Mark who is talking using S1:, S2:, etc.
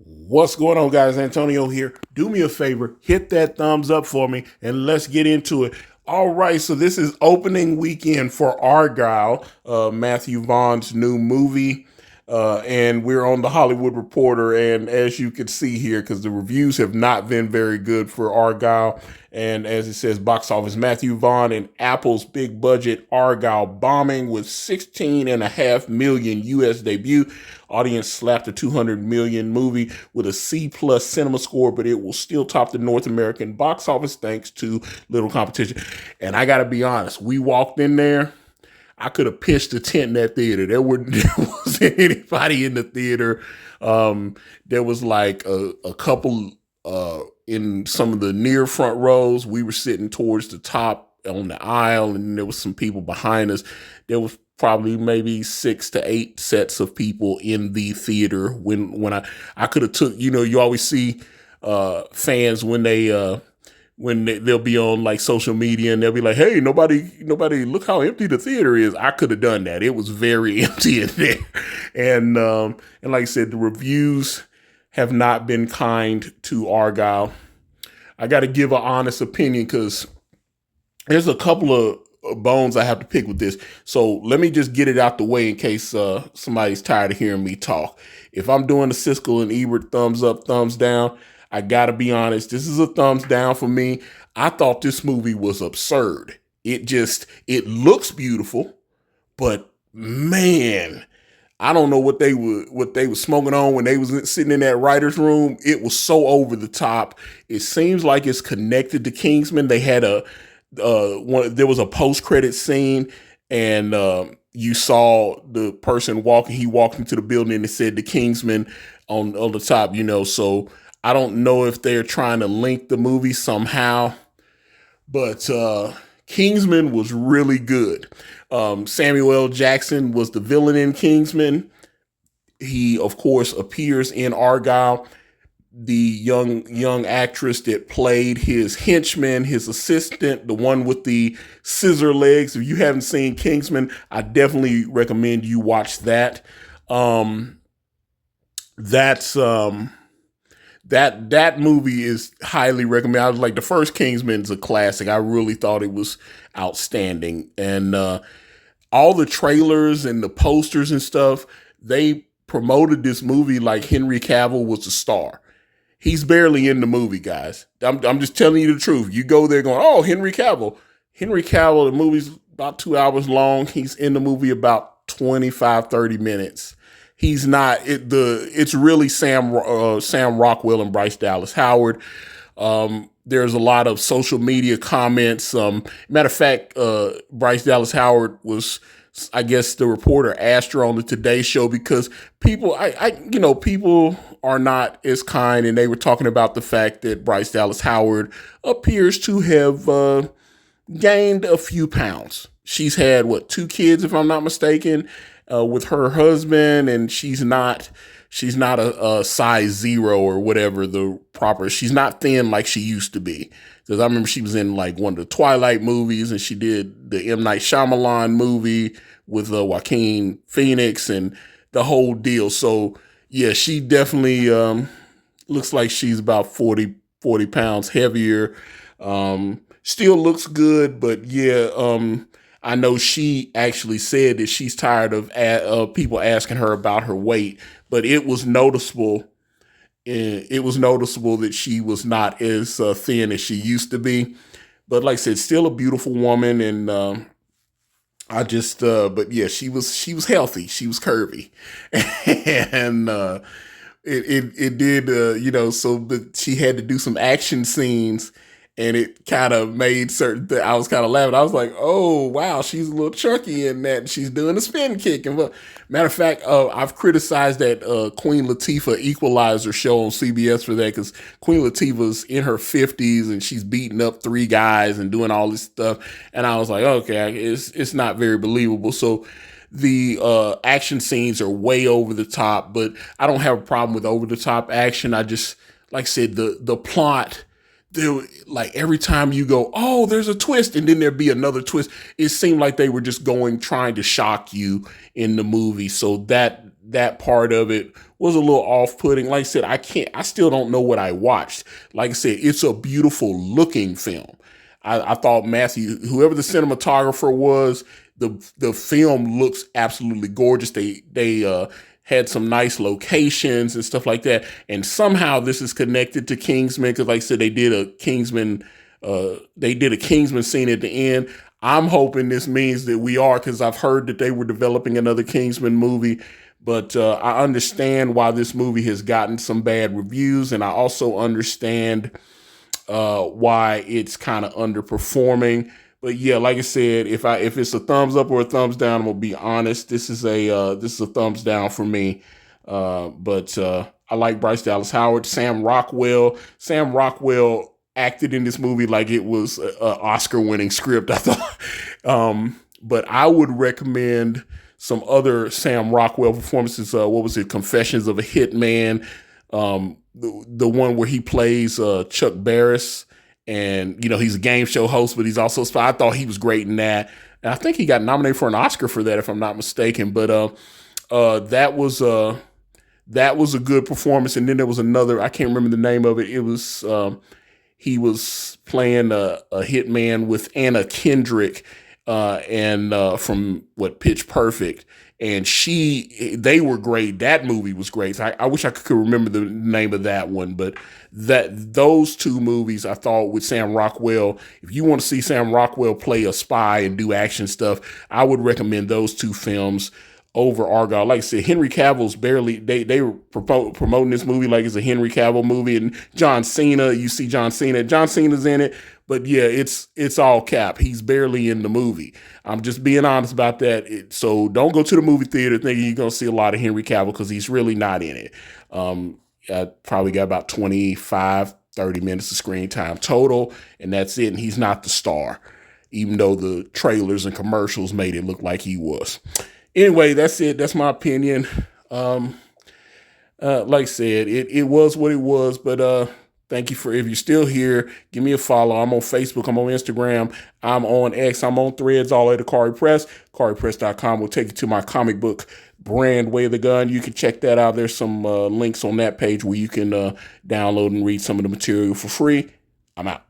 S1: What's going on, guys? Antonio here. Do me a favor, hit that thumbs up for me, and let's get into it. All right, so this is opening weekend for Argylle, Matthew Vaughn's new movie. And we're on the Hollywood Reporter, and as you can see here, because the reviews have not been very good for Argylle, and as it says, box office, Matthew Vaughn and Apple's big budget Argylle bombing with 16.5 million US debut. Audience slapped a 200 million movie with a C plus cinema score, but it will still top the North American box office thanks to little competition. And I got to be honest, we walked in there. I could have pitched a tent in that theater. There wasn't anybody in the theater. There was like a couple in some of the near front rows. We were sitting towards the top on the aisle, and there was some people behind us. There was probably maybe 6 to 8 sets of people in the theater when I could have took, you always see fans when they'll be on like social media and they'll be like, hey, nobody, look how empty the theater is. I could have done that. It was very empty in there. And like I said, the reviews have not been kind to Argylle. I got to give an honest opinion because there's a couple of bones I have to pick with this. So let me just get it out the way in case somebody's tired of hearing me talk. If I'm doing the Siskel and Ebert thumbs up, thumbs down, I gotta be honest, this is a thumbs down for me. I thought this movie was absurd. It looks beautiful, but man, I don't know what they were smoking on when they was sitting in that writer's room. It was so over the top. It seems like it's connected to Kingsman. They had there was a post-credit scene, and you saw the person walking. He walked into the building and it said the Kingsman on the top, so I don't know if they're trying to link the movie somehow, but Kingsman was really good. Samuel L. Jackson was the villain in Kingsman. He, of course, appears in Argylle. The young actress that played his henchman, his assistant, the one with the scissor legs. If you haven't seen Kingsman, I definitely recommend you watch that. That movie is highly recommended. I was like, the first Kingsman's a classic. I really thought it was outstanding. And all the trailers and the posters and stuff, they promoted this movie like Henry Cavill was a star. He's barely in the movie, guys. I'm just telling you the truth. You go there going, oh, Henry Cavill. Henry Cavill, the movie's about 2 hours long. He's in the movie about 25, 30 minutes. He's not it's really Sam Rockwell and Bryce Dallas Howard. There's a lot of social media comments. Matter of fact, Bryce Dallas Howard was, I guess, the reporter asked her on the Today Show because people are not as kind, and they were talking about the fact that Bryce Dallas Howard appears to have gained a few pounds. She's had 2 kids, if I'm not mistaken, with her husband, and she's not a size 0 or whatever the proper. She's not thin like she used to be. Because I remember she was in like one of the Twilight movies, and she did the M. Night Shyamalan movie with Joaquin Phoenix and the whole deal. So yeah, she definitely looks like she's about 40 pounds heavier. Still looks good, but yeah, I know she actually said that she's tired of people asking her about her weight, but it was noticeable. It was noticeable that she was not as thin as she used to be. But like I said, still a beautiful woman, and but yeah, she was healthy. She was curvy, and it did, so that she had to do some action scenes, and it kind of made I was kind of laughing. I was like, oh wow, she's a little chunky in that, and she's doing a spin kick. And matter of fact, I've criticized that Queen Latifah Equalizer show on CBS for that, because Queen Latifah's in her 50s and she's beating up 3 guys and doing all this stuff. And I was like, okay, it's not very believable. So the action scenes are way over the top, but I don't have a problem with over the top action. I just, like I said, the plot, there, like every time you go, oh, there's a twist, and then there'd be another twist. It seemed like they were just trying to shock you in the movie. So that that part of it was a little off-putting. Like I said, I still don't know what I watched. Like I said, it's a beautiful looking film. I thought Matthew, whoever the cinematographer was, the film looks absolutely gorgeous. They had some nice locations and stuff like that. And somehow this is connected to Kingsman, because like I said, they did a Kingsman scene at the end. I'm hoping this means that we are, because I've heard that they were developing another Kingsman movie. But I understand why this movie has gotten some bad reviews, and I also understand why it's kind of underperforming. But yeah, like I said, if it's a thumbs up or a thumbs down, I'm gonna be honest. This is a thumbs down for me. But I like Bryce Dallas Howard, Sam Rockwell. Sam Rockwell acted in this movie like it was an Oscar-winning script, I thought. But I would recommend some other Sam Rockwell performances. What was it? Confessions of a Hitman. The one where he plays Chuck Barris, and he's a game show host, but he's also a spy. I thought he was great in that, and I think he got nominated for an Oscar for that, if I'm not mistaken. But that was a good performance. And then there was another, I can't remember the name of it. It was he was playing a hitman with Anna Kendrick, and from Pitch Perfect. And they were great. That movie was great. So I wish I could remember the name of that one, but those two movies I thought with Sam Rockwell, if you want to see Sam Rockwell play a spy and do action stuff, I would recommend those two films over Argylle. Like I said, Henry Cavill's barely, they were promoting this movie like it's a Henry Cavill movie, and John Cena, you see John Cena's in it, but yeah, it's all cap. He's barely in the movie. I'm just being honest about that. So don't go to the movie theater thinking you're going to see a lot of Henry Cavill, because he's really not in it. I probably got about 25, 30 minutes of screen time total, and that's it. And he's not the star, even though the trailers and commercials made it look like he was. Anyway, that's it. That's my opinion. Like I said, it was what it was, but thank you if you're still here, give me a follow. I'm on Facebook. I'm on Instagram. I'm on X. I'm on Threads, all at Ikari Press. IkariPress.com will take you to my comic book brand, Way of the Gun. You can check that out. There's some links on that page where you can download and read some of the material for free. I'm out.